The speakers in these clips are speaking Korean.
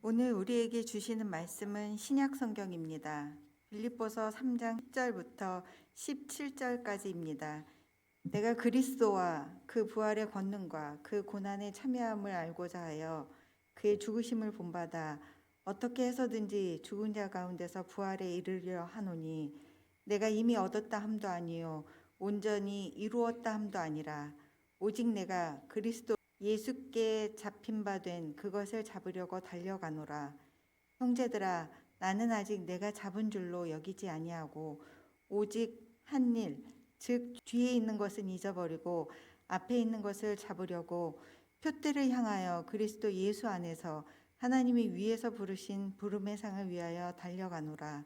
오늘 우리에게 주시는 말씀은 신약 성경입니다. 빌립보서 3장 10절부터 17절까지입니다. 내가 그리스도와 그 부활의 권능과 그 고난의 참여함을 알고자 하여 그의 죽으심을 본받아 어떻게 해서든지 죽은 자 가운데서 부활에 이르려 하노니 내가 이미 얻었다 함도 아니요 온전히 이루었다 함도 아니라 오직 내가 그리스도 예수께 잡힌 바 된 그것을 잡으려고 달려가노라. 형제들아, 나는 아직 내가 잡은 줄로 여기지 아니하고 오직 한 일, 즉 뒤에 있는 것은 잊어버리고 앞에 있는 것을 잡으려고 표대를 향하여 그리스도 예수 안에서 하나님이 위에서 부르신 부름의 상을 위하여 달려가노라.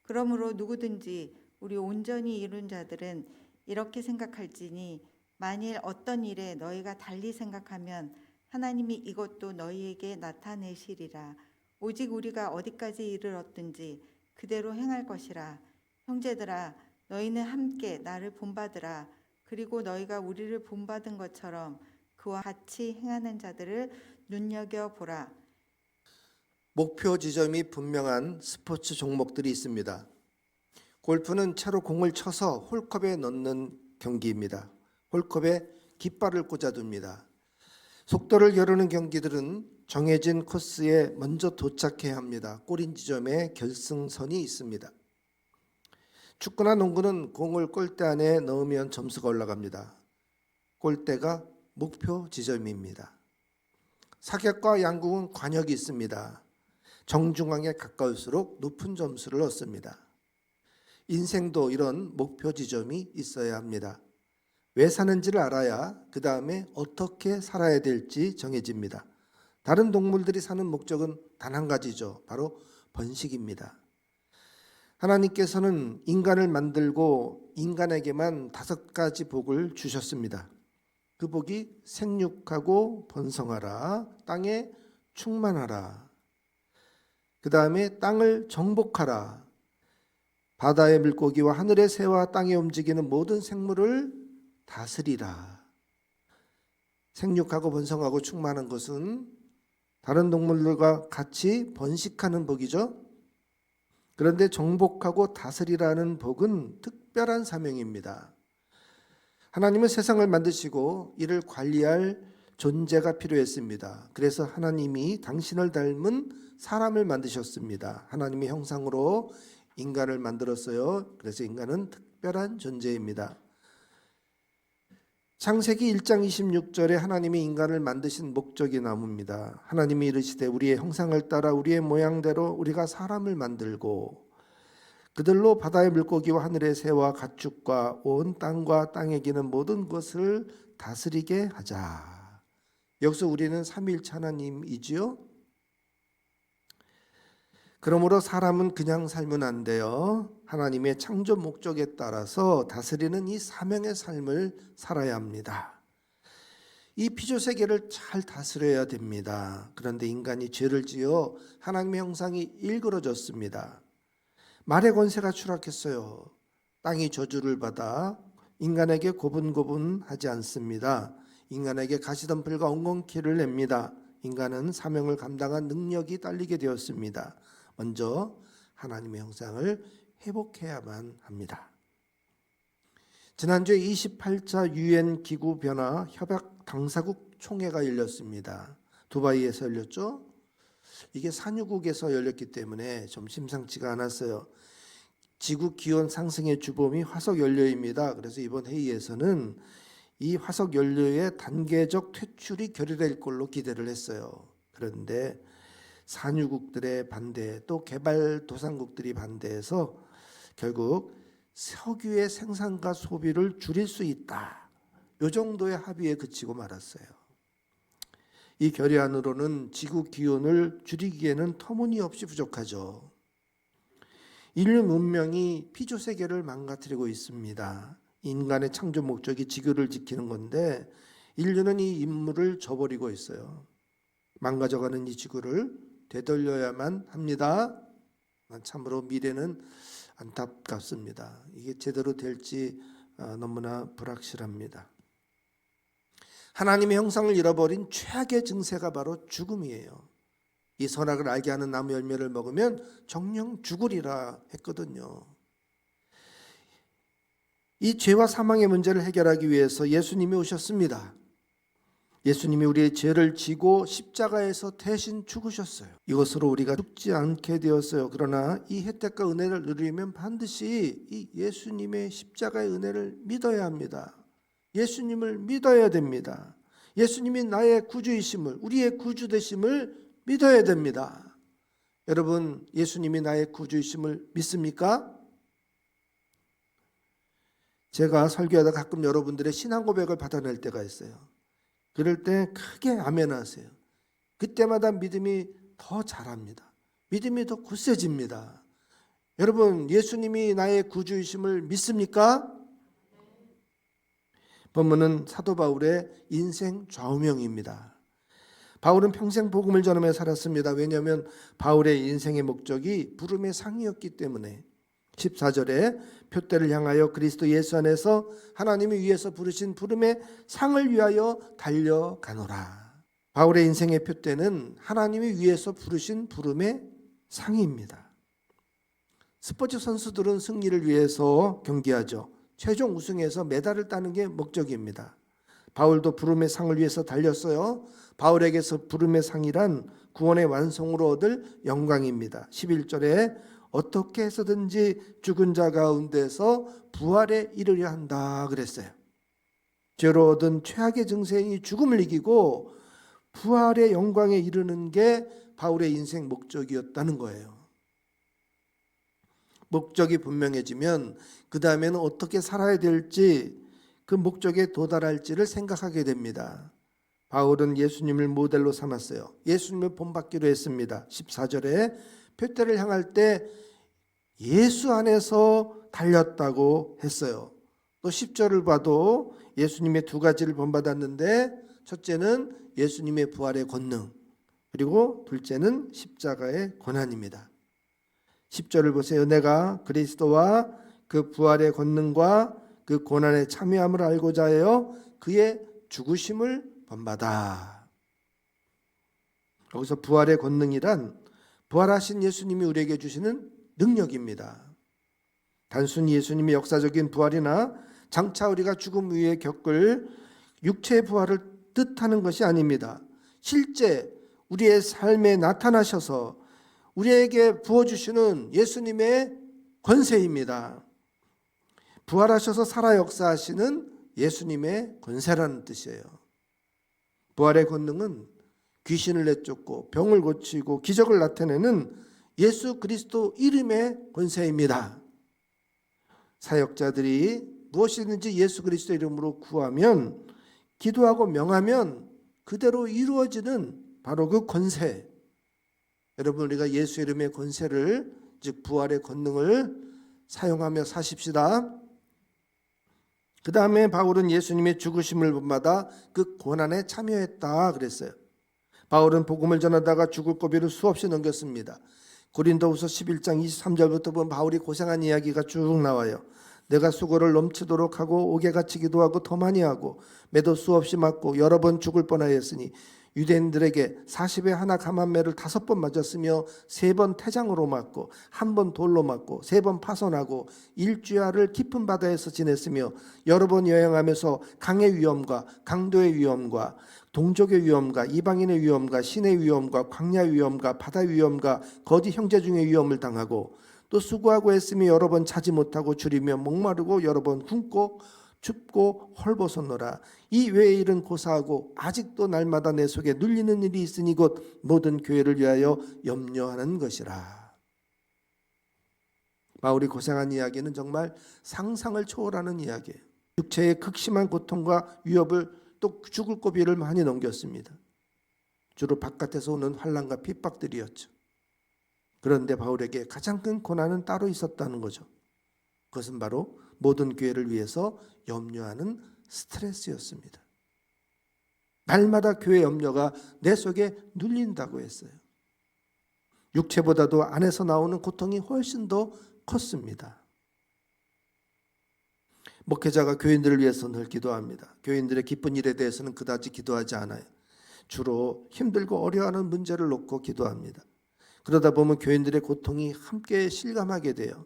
그러므로 누구든지 우리 온전히 이룬 자들은 이렇게 생각할지니 만일 어떤 일에 너희가 달리 생각하면 하나님이 이것도 너희에게 나타내시리라. 오직 우리가 어디까지 이르렀든지 그대로 행할 것이라. 형제들아, 너희는 함께 나를 본받으라. 그리고 너희가 우리를 본받은 것처럼 그와 같이 행하는 자들을 눈여겨보라. 목표 지점이 분명한 스포츠 종목들이 있습니다. 골프는 채로 공을 쳐서 홀컵에 넣는 경기입니다. 홀컵에 깃발을 꽂아둡니다. 속도를 겨루는 경기들은 정해진 코스에 먼저 도착해야 합니다. 골인 지점에 결승선이 있습니다. 축구나 농구는 공을 골대 안에 넣으면 점수가 올라갑니다. 골대가 목표 지점입니다. 사격과 양궁은 관역이 있습니다. 정중앙에 가까울수록 높은 점수를 얻습니다. 인생도 이런 목표 지점이 있어야 합니다. 왜 사는지를 알아야 그 다음에 어떻게 살아야 될지 정해집니다. 다른 동물들이 사는 목적은 단 한 가지죠. 바로 번식입니다. 하나님께서는 인간을 만들고 인간에게만 5가지 복을 주셨습니다. 그 복이 생육하고 번성하라, 땅에 충만하라, 그 다음에 땅을 정복하라, 바다의 물고기와 하늘의 새와 땅에 움직이는 모든 생물을 다스리라. 생육하고 번성하고 충만한 것은 다른 동물들과 같이 번식하는 복이죠. 그런데 정복하고 다스리라는 복은 특별한 사명입니다. 하나님은 세상을 만드시고 이를 관리할 존재가 필요했습니다. 그래서 하나님이 당신을 닮은 사람을 만드셨습니다. 하나님의 형상으로 인간을 만들었어요. 그래서 인간은 특별한 존재입니다. 창세기 1장 26절에 하나님이 인간을 만드신 목적이 나옵니다. 하나님이 이르시되 우리의 형상을 따라 우리의 모양대로 우리가 사람을 만들고 그들로 바다의 물고기와 하늘의 새와 가축과 온 땅과 땅에 기는 모든 것을 다스리게 하자. 여기서 우리는 삼위일체 하나님이지요. 그러므로 사람은 그냥 살면 안 돼요. 하나님의 창조 목적에 따라서 다스리는 이 사명의 삶을 살아야 합니다. 이 피조세계를 잘 다스려야 됩니다. 그런데 인간이 죄를 지어 하나님의 형상이 일그러졌습니다. 말의 권세가 추락했어요. 땅이 저주를 받아 인간에게 고분고분하지 않습니다. 인간에게 가시덤불과 엉겅퀴를 냅니다. 인간은 사명을 감당한 능력이 딸리게 되었습니다. 먼저 하나님의 형상을 회복해야만 합니다. 지난주에 28차 유엔 기구 변화 협약 당사국 총회가 열렸습니다. 두바이에서 열렸죠. 이게 산유국에서 열렸기 때문에 좀 심상치가 않았어요. 지구 기온 상승의 주범이 화석 연료입니다. 그래서 이번 회의에서는 이 화석 연료의 단계적 퇴출이 결의될 걸로 기대를 했어요. 그런데 산유국들의 반대, 또 개발도상국들이 반대해서 결국 석유의 생산과 소비를 줄일 수 있다. 이 정도의 합의에 그치고 말았어요. 이 결의안으로는 지구 기온을 줄이기에는 터무니없이 부족하죠. 인류 문명이 피조세계를 망가뜨리고 있습니다. 인간의 창조 목적이 지구를 지키는 건데 인류는 이 임무를 저버리고 있어요. 망가져가는 이 지구를 되돌려야만 합니다. 참으로 미래는 안타깝습니다. 이게 제대로 될지 너무나 불확실합니다. 하나님의 형상을 잃어버린 최악의 증세가 바로 죽음이에요. 이 선악을 알게 하는 나무 열매를 먹으면 정령 죽으리라 했거든요. 이 죄와 사망의 문제를 해결하기 위해서 예수님이 오셨습니다. 예수님이 우리의 죄를 지고 십자가에서 대신 죽으셨어요. 이것으로 우리가 죽지 않게 되었어요. 그러나 이 혜택과 은혜를 누리려면 반드시 이 예수님의 십자가의 은혜를 믿어야 합니다. 예수님을 믿어야 됩니다. 예수님이 나의 구주이심을, 우리의 구주 되심을 믿어야 됩니다. 여러분, 예수님이 나의 구주이심을 믿습니까? 제가 설교하다 가끔 여러분들의 신앙 고백을 받아낼 때가 있어요. 그럴 때 크게 아멘 하세요. 그때마다 믿음이 더 자랍니다. 믿음이 더 굳세집니다. 여러분, 예수님이 나의 구주이심을 믿습니까? 본문은 사도 바울의 인생 좌우명입니다. 바울은 평생 복음을 전하며 살았습니다. 왜냐하면 바울의 인생의 목적이 부름의 상이었기 때문에 14절에 표대를 향하여 그리스도 예수 안에서 하나님이 위에서 부르신 부름의 상을 위하여 달려가노라. 바울의 인생의 표대는 하나님이 위에서 부르신 부름의 상입니다. 스포츠 선수들은 승리를 위해서 경기하죠. 최종 우승해서 메달을 따는 게 목적입니다. 바울도 부름의 상을 위해서 달렸어요. 바울에게서 부름의 상이란 구원의 완성으로 얻을 영광입니다. 11절에 어떻게 해서든지 죽은 자 가운데서 부활에 이르려 한다 그랬어요. 죄로 얻은 최악의 증세인 죽음을 이기고 부활의 영광에 이르는 게 바울의 인생 목적이었다는 거예요. 목적이 분명해지면 그 다음에는 어떻게 살아야 될지, 그 목적에 도달할지를 생각하게 됩니다. 바울은 예수님을 모델로 삼았어요. 예수님을 본받기로 했습니다. 14절에 표대를 향할 때 예수 안에서 달렸다고 했어요. 또 10절을 봐도 예수님의 두 가지를 본받았는데, 첫째는 예수님의 부활의 권능, 그리고 둘째는 십자가의 고난입니다. 10절을 보세요. 내가 그리스도와 그 부활의 권능과 그 고난에 참여함을 알고자 하여 그의 죽으심을 본받아. 여기서 부활의 권능이란 부활하신 예수님이 우리에게 주시는 능력입니다. 단순히 예수님의 역사적인 부활이나 장차 우리가 죽음 위에 겪을 육체의 부활을 뜻하는 것이 아닙니다. 실제 우리의 삶에 나타나셔서 우리에게 부어주시는 예수님의 권세입니다. 부활하셔서 살아 역사하시는 예수님의 권세라는 뜻이에요. 부활의 권능은 귀신을 내쫓고 병을 고치고 기적을 나타내는 예수 그리스도 이름의 권세입니다. 사역자들이 무엇이든지 예수 그리스도 이름으로 구하면, 기도하고 명하면 그대로 이루어지는 바로 그 권세. 여러분, 우리가 예수 이름의 권세를, 즉 부활의 권능을 사용하며 사십시다. 그 다음에 바울은 예수님의 죽으심을 본받아 그 고난에 참여했다 그랬어요. 바울은 복음을 전하다가 죽을 고비를 수없이 넘겼습니다. 고린도후서 11장 23절부터 보면 바울이 고생한 이야기가 쭉 나와요. 내가 수고를 넘치도록 하고 옥에 갇히기도 하고 더 많이 하고 매도 수없이 맞고 여러 번 죽을 뻔하였으니 유대인들에게 40에 하나 감한매를 5번 맞았으며 3번 태장으로 맞고 1번 돌로 맞고 3번 파손하고 일주야를 깊은 바다에서 지냈으며 여러 번 여행하면서 강의 위험과 강도의 위험과 동족의 위험과 이방인의 위험과 신의 위험과 광야 위험과 바다 위험과 거짓 형제 중의 위험을 당하고 또 수고하고 했으며 여러 번 자지 못하고 줄이며 목마르고 여러 번 굶고 춥고 헐벗었노라. 이 외의 일은 고사하고 아직도 날마다 내 속에 눌리는 일이 있으니 곧 모든 교회를 위하여 염려하는 것이라. 바울이 고생한 이야기는 정말 상상을 초월하는 이야기예요. 육체의 극심한 고통과 위협을, 또 죽을 고비를 많이 넘겼습니다. 주로 바깥에서 오는 환난과 핍박들이었죠. 그런데 바울에게 가장 큰 고난은 따로 있었다는 거죠. 그것은 바로 모든 교회를 위해서 염려하는 스트레스였습니다. 날마다 교회 염려가 내 속에 눌린다고 했어요. 육체보다도 안에서 나오는 고통이 훨씬 더 컸습니다. 목회자가 교인들을 위해서 늘 기도합니다. 교인들의 기쁜 일에 대해서는 그다지 기도하지 않아요. 주로 힘들고 어려워하는 문제를 놓고 기도합니다. 그러다 보면 교인들의 고통이 함께 실감하게 돼요.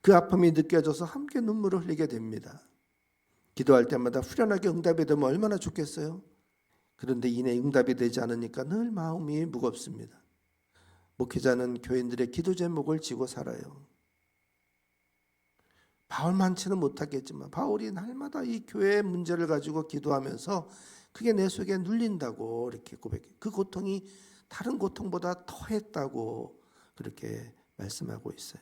그 아픔이 느껴져서 함께 눈물을 흘리게 됩니다. 기도할 때마다 후련하게 응답이 되면 얼마나 좋겠어요? 그런데 이내 응답이 되지 않으니까 늘 마음이 무겁습니다. 목회자는 교인들의 기도 제목을 지고 살아요. 바울만치는 못하겠지만 바울이 날마다 이 교회의 문제를 가지고 기도하면서 그게 내 속에 눌린다고 이렇게 고백해요. 그 고통이 다른 고통보다 더했다고 그렇게 말씀하고 있어요.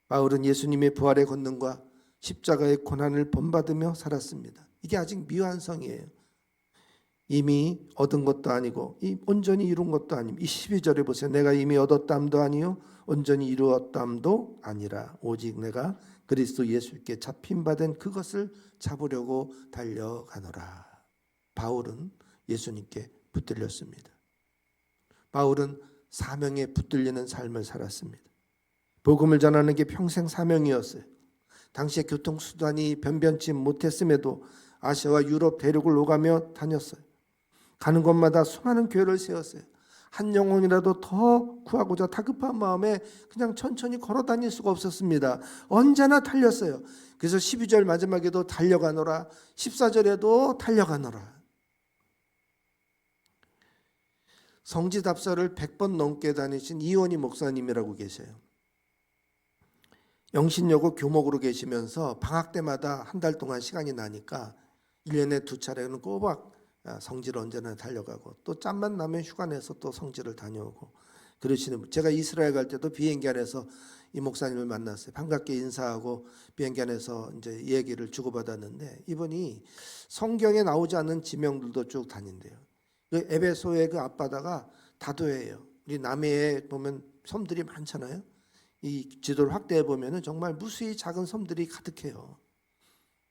바울은 예수님의 부활의 권능과 십자가의 고난을 본받으며 살았습니다. 이게 아직 미완성이에요. 이미 얻은 것도 아니고 온전히 이룬 것도 아니고 이 12절에 보세요. 내가 이미 얻었담도 아니요 온전히 이루었담도 아니라 오직 내가 그리스도 예수께 잡힌받은 그것을 잡으려고 달려가노라. 바울은 예수님께 붙들렸습니다. 바울은 사명에 붙들리는 삶을 살았습니다. 복음을 전하는 게 평생 사명이었어요. 당시에 교통수단이 변변치 못했음에도 아시아와 유럽 대륙을 오가며 다녔어요. 가는 곳마다 수많은 교회를 세웠어요. 한 영혼이라도 더 구하고자 다급한 마음에 그냥 천천히 걸어 다닐 수가 없었습니다. 언제나 달렸어요. 그래서 12절 마지막에도 달려가노라, 14절에도 달려가노라. 성지답사를 100번 넘게 다니신 이원희 목사님이라고 계세요. 영신여고 교목으로 계시면서 방학 때마다 한 달 동안 시간이 나니까 1년에 2차례는 꼬박 성지를 언제나 달려가고 또 짬만 나면 휴가 내서 또 성지를 다녀오고 그러시는 분. 제가 이스라엘 갈 때도 비행기 안에서 이 목사님을 만났어요. 반갑게 인사하고 비행기 안에서 이제 얘기를 주고받았는데 이분이 성경에 나오지 않는 지명들도 쭉 다닌대요. 그 에베소의 그 앞바다가 다도해예요. 우리 남해에 보면 섬들이 많잖아요. 이 지도를 확대해 보면은 정말 무수히 작은 섬들이 가득해요.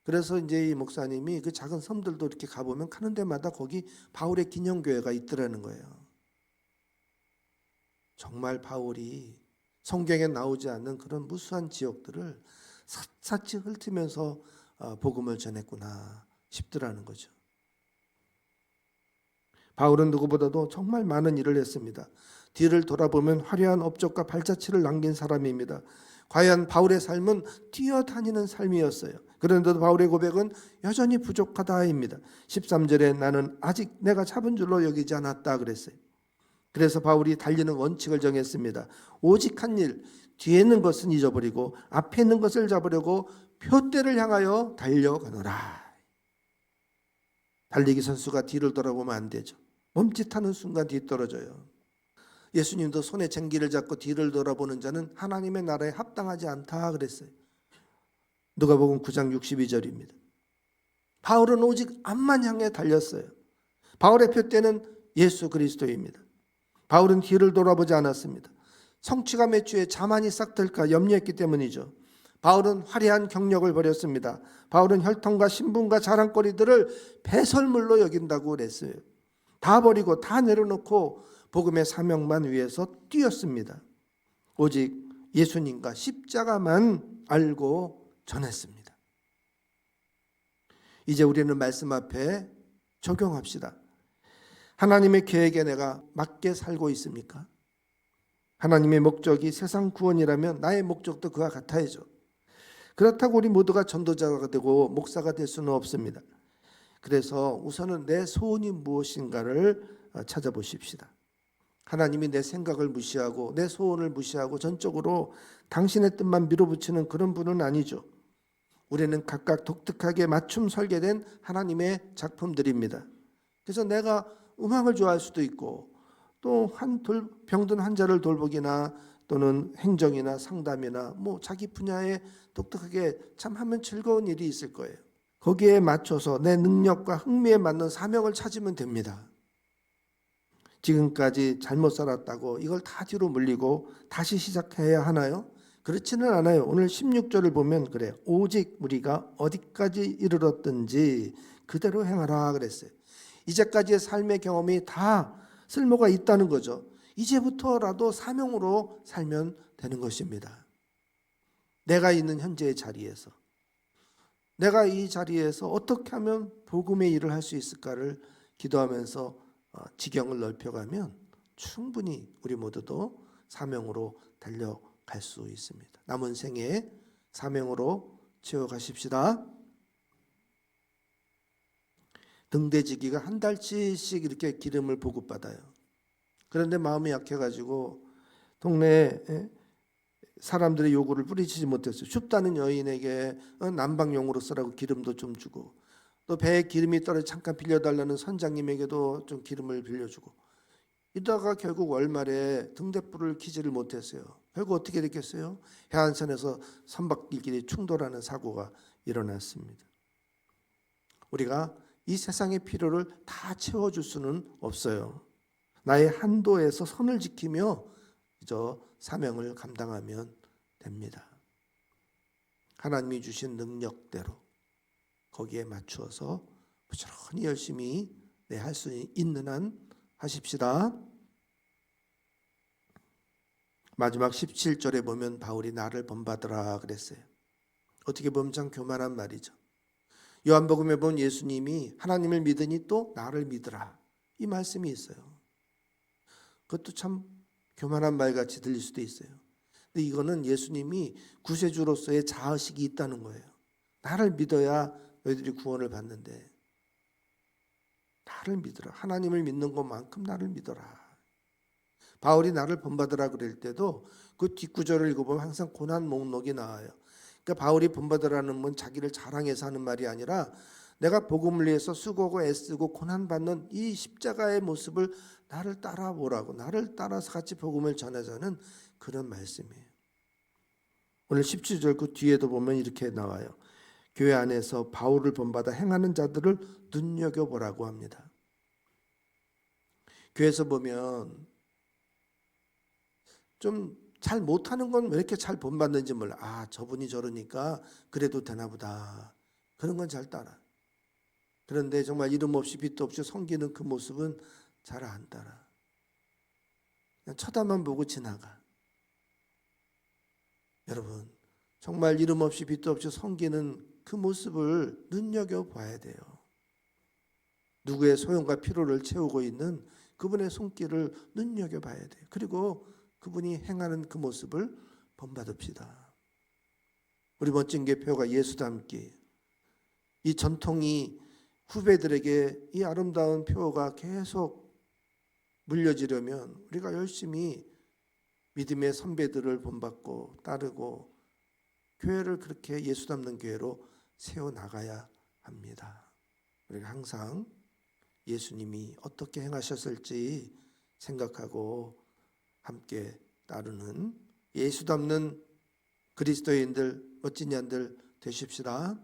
그래서 이제 이 목사님이 그 작은 섬들도 이렇게 가보면 가는 데마다 거기 바울의 기념교회가 있더라는 거예요. 정말 바울이 성경에 나오지 않는 그런 무수한 지역들을 샅샅이 훑으면서 복음을 전했구나 싶더라는 거죠. 바울은 누구보다도 정말 많은 일을 했습니다. 뒤를 돌아보면 화려한 업적과 발자취를 남긴 사람입니다. 과연 바울의 삶은 뛰어다니는 삶이었어요. 그런데도 바울의 고백은 여전히 부족하다입니다. 13절에 나는 아직 내가 잡은 줄로 여기지 않았다 그랬어요. 그래서 바울이 달리는 원칙을 정했습니다. 오직 한 일, 뒤에 있는 것은 잊어버리고 앞에 있는 것을 잡으려고 표대를 향하여 달려가노라. 달리기 선수가 뒤를 돌아보면 안 되죠. 멈칫하는 순간 뒤떨어져요. 예수님도 손에 쟁기를 잡고 뒤를 돌아보는 자는 하나님의 나라에 합당하지 않다 그랬어요. 누가복음 9장 62절입니다. 바울은 오직 앞만 향해 달렸어요. 바울의 표대는 예수 그리스도입니다. 바울은 뒤를 돌아보지 않았습니다. 성취감에 취해 자만이 싹틀까 염려했기 때문이죠. 바울은 화려한 경력을 버렸습니다. 바울은 혈통과 신분과 자랑거리들을 배설물로 여긴다고 그랬어요. 다 버리고 다 내려놓고 복음의 사명만 위해서 뛰었습니다. 오직 예수님과 십자가만 알고 전했습니다. 이제 우리는 말씀 앞에 적용합시다. 하나님의 계획에 내가 맞게 살고 있습니까? 하나님의 목적이 세상 구원이라면 나의 목적도 그와 같아야죠. 그렇다고 우리 모두가 전도자가 되고 목사가 될 수는 없습니다. 그래서 우선은 내 소원이 무엇인가를 찾아보십시다. 하나님이 내 생각을 무시하고 내 소원을 무시하고 전적으로 당신의 뜻만 밀어붙이는 그런 분은 아니죠. 우리는 각각 독특하게 맞춤 설계된 하나님의 작품들입니다. 그래서 내가 음악을 좋아할 수도 있고 또 병든 환자를 돌보기나 또는 행정이나 상담이나 자기 분야에 독특하게 참 하면 즐거운 일이 있을 거예요. 거기에 맞춰서 내 능력과 흥미에 맞는 사명을 찾으면 됩니다. 지금까지 잘못 살았다고 이걸 다 뒤로 물리고 다시 시작해야 하나요? 그렇지는 않아요. 오늘 16절을 보면 그래요. 오직 우리가 어디까지 이르렀든지 그대로 행하라 그랬어요. 이제까지의 삶의 경험이 다 쓸모가 있다는 거죠. 이제부터라도 사명으로 살면 되는 것입니다. 내가 있는 현재의 자리에서 내가 이 자리에서 어떻게 하면 복음의 일을 할 수 있을까를 기도하면서 지경을 넓혀가면 충분히 우리 모두도 사명으로 달려갈 수 있습니다. 남은 생에 사명으로 채워가십시다. 등대지기가 한 달치씩 이렇게 기름을 보급받아요. 그런데 마음이 약해가지고 동네에 사람들의 요구를 뿌리치지 못했어요. 춥다는 여인에게 난방용으로 쓰라고 기름도 좀 주고, 또 배에 기름이 떨어져 잠깐 빌려달라는 선장님에게도 좀 기름을 빌려주고, 이러다가 결국 월말에 등대불을 켜지를 못했어요. 결국 어떻게 됐겠어요? 해안선에서 선박길끼리 충돌하는 사고가 일어났습니다. 우리가 이 세상의 필요를 다 채워줄 수는 없어요. 나의 한도에서 선을 지키며 저 사명을 감당하면 됩니다. 하나님이 주신 능력대로 거기에 맞추어서 부지런히 열심히 할 수 있는 한 하십시다. 마지막 17절에 보면 바울이 나를 본받으라 그랬어요. 어떻게 보면 참 교만한 말이죠. 요한복음에 보면 예수님이 하나님을 믿으니 또 나를 믿으라, 이 말씀이 있어요. 그것도 참 교만한 말같이 들릴 수도 있어요. 근데 이거는 예수님이 구세주로서의 자의식이 있다는 거예요. 나를 믿어야 너희들이 구원을 받는데, 나를 믿으라. 하나님을 믿는 것만큼 나를 믿어라. 바울이 나를 본받으라 그럴 때도 그 뒷구절을 읽어보면 항상 고난 목록이 나와요. 그러니까 바울이 본받으라는 건 자기를 자랑해서 하는 말이 아니라 내가 복음을 위해서 수고하고 애쓰고 고난받는 이 십자가의 모습을 나를 따라보라고, 나를 따라서 같이 복음을 전하자는 그런 말씀이에요. 오늘 17절 그 뒤에도 보면 이렇게 나와요. 교회 안에서 바울을 본받아 행하는 자들을 눈여겨보라고 합니다. 교회에서 보면 좀 잘 못하는 건 왜 이렇게 잘 본받는지 몰라. 아, 저분이 저러니까 그래도 되나 보다. 그런 건 잘 따라. 그런데 정말 이름 없이 빛도 없이 섬기는 그 모습은 잘 안 따라. 그냥 쳐다만 보고 지나가. 여러분, 정말 이름 없이 빛도 없이 섬기는 그 모습을 눈여겨봐야 돼요. 누구의 소용과 필요를 채우고 있는 그분의 손길을 눈여겨봐야 돼요. 그리고 그분이 행하는 그 모습을 본받읍시다. 우리 멋진 교회가 예수 닮기, 이 전통이 후배들에게 이 아름다운 표가 계속 물려지려면 우리가 열심히 믿음의 선배들을 본받고 따르고 교회를 그렇게 예수 닮는 교회로 세워나가야 합니다. 우리가 항상 예수님이 어떻게 행하셨을지 생각하고 함께 따르는 예수 닮는 그리스도인들, 멋진 양들 되십시다.